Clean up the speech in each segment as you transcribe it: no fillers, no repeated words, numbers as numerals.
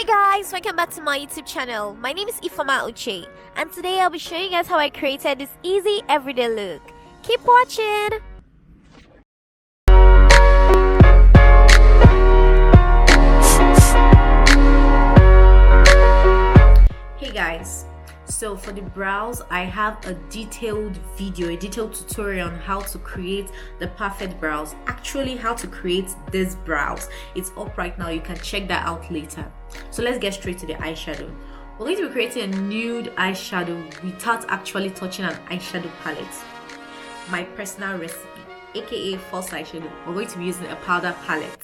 Guys, welcome back to my YouTube channel. My name is Ifama Uche, and today I'll be showing you guys how I created this easy everyday look. Keep watching! Hey guys, so for the brows I have a detailed tutorial on how to create the perfect brows, actually how to create these brows. It's up right now, you can check that out later. So let's get straight to the eyeshadow. We're going to be creating a nude eyeshadow without actually touching an eyeshadow palette. My personal recipe, aka false eyeshadow. We're going to be using a powder palette.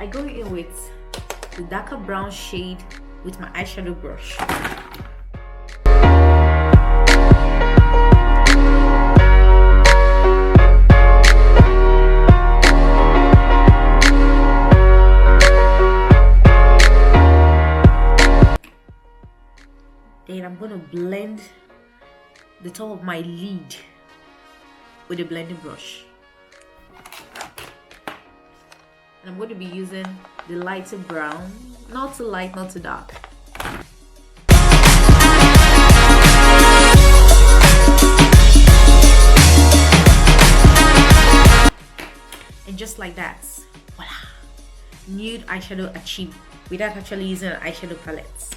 I go in with the darker brown shade with my eyeshadow brush. Then I'm going to blend the top of my lid with a blending brush. And I'm going to be using the lighter brown, not too light, not too dark. And just like that, voila! Nude eyeshadow achieved without actually using an eyeshadow palette.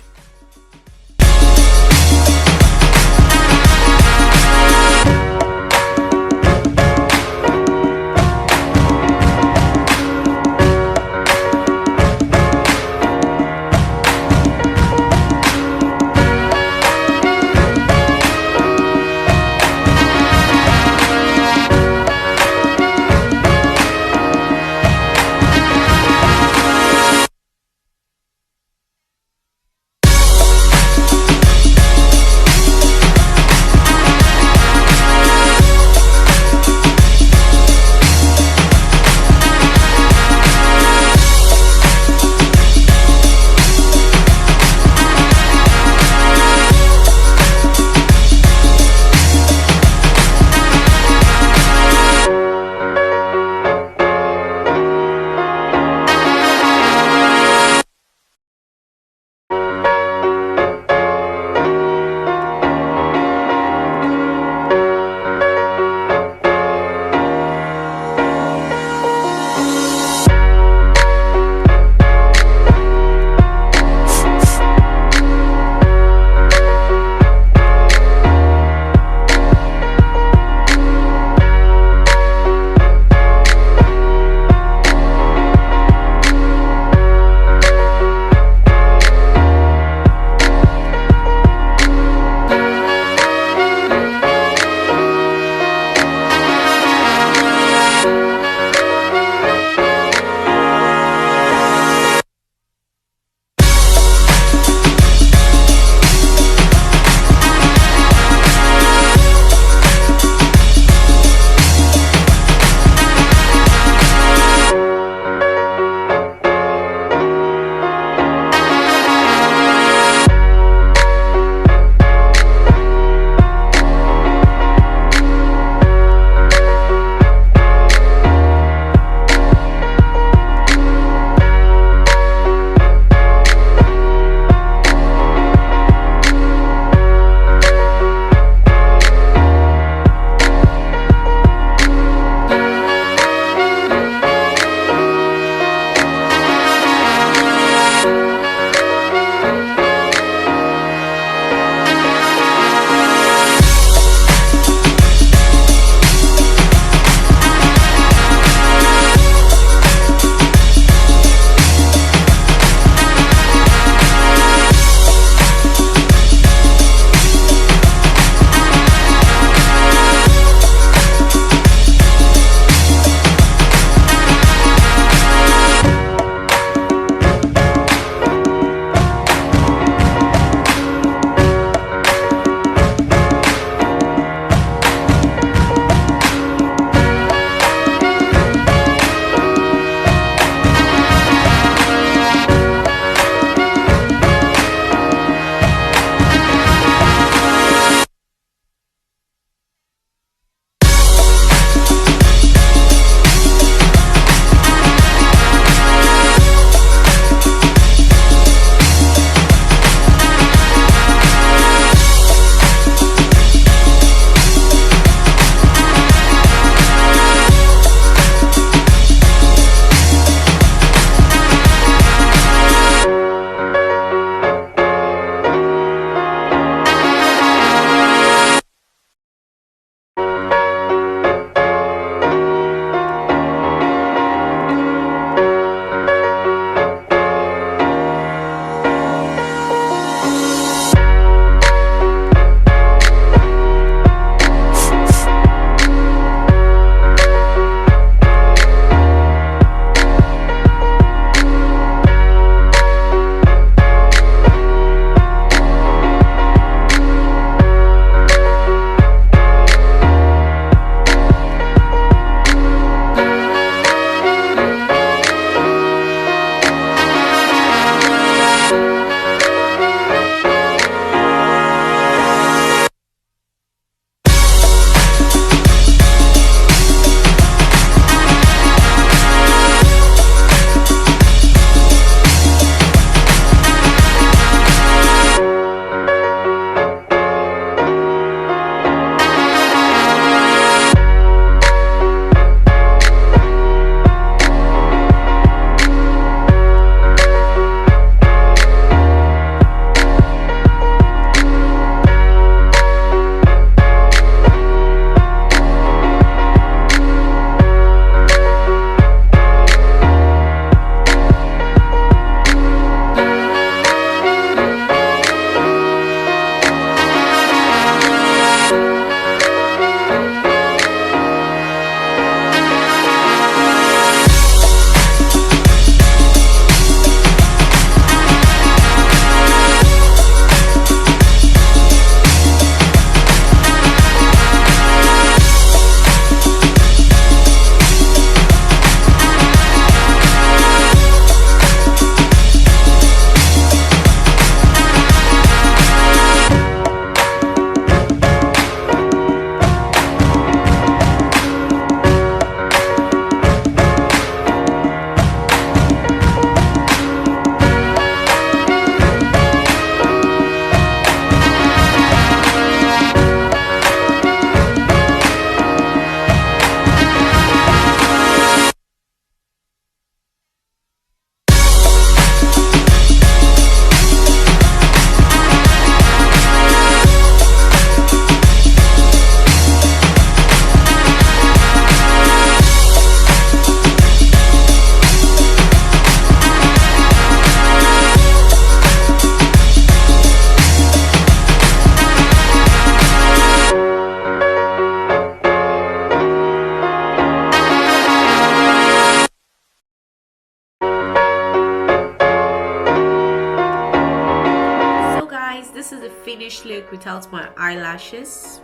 finished look without my eyelashes.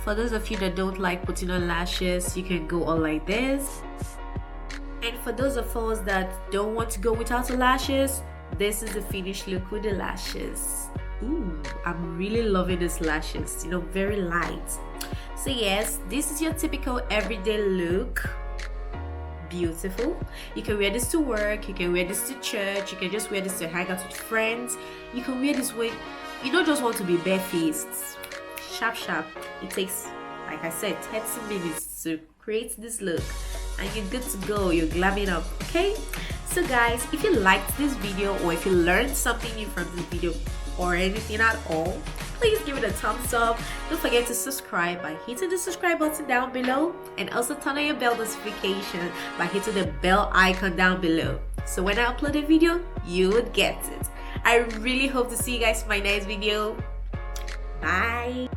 For those of you that don't like putting on lashes, you can go on like this. And for those of us that don't want to go without the lashes, this is the finished look with the lashes. Ooh, I'm really loving these lashes, you know, very light. So yes, this is your typical everyday look. Beautiful. You can wear this to work, you can wear this to church, you can just wear this to hang out with friends. You can wear this when you don't just want to be barefaced. Sharp. It takes, like I said, 30 minutes to create this look and you're good to go. You're glamming up. Okay, so guys, if you liked this video or if you learned something new from this video or anything at all, please give it a thumbs up. Don't forget to subscribe by hitting the subscribe button down below, and also turn on your bell notification by hitting the bell icon down below, so when I upload a video you would get it. I really hope to see you guys in my next video. Bye.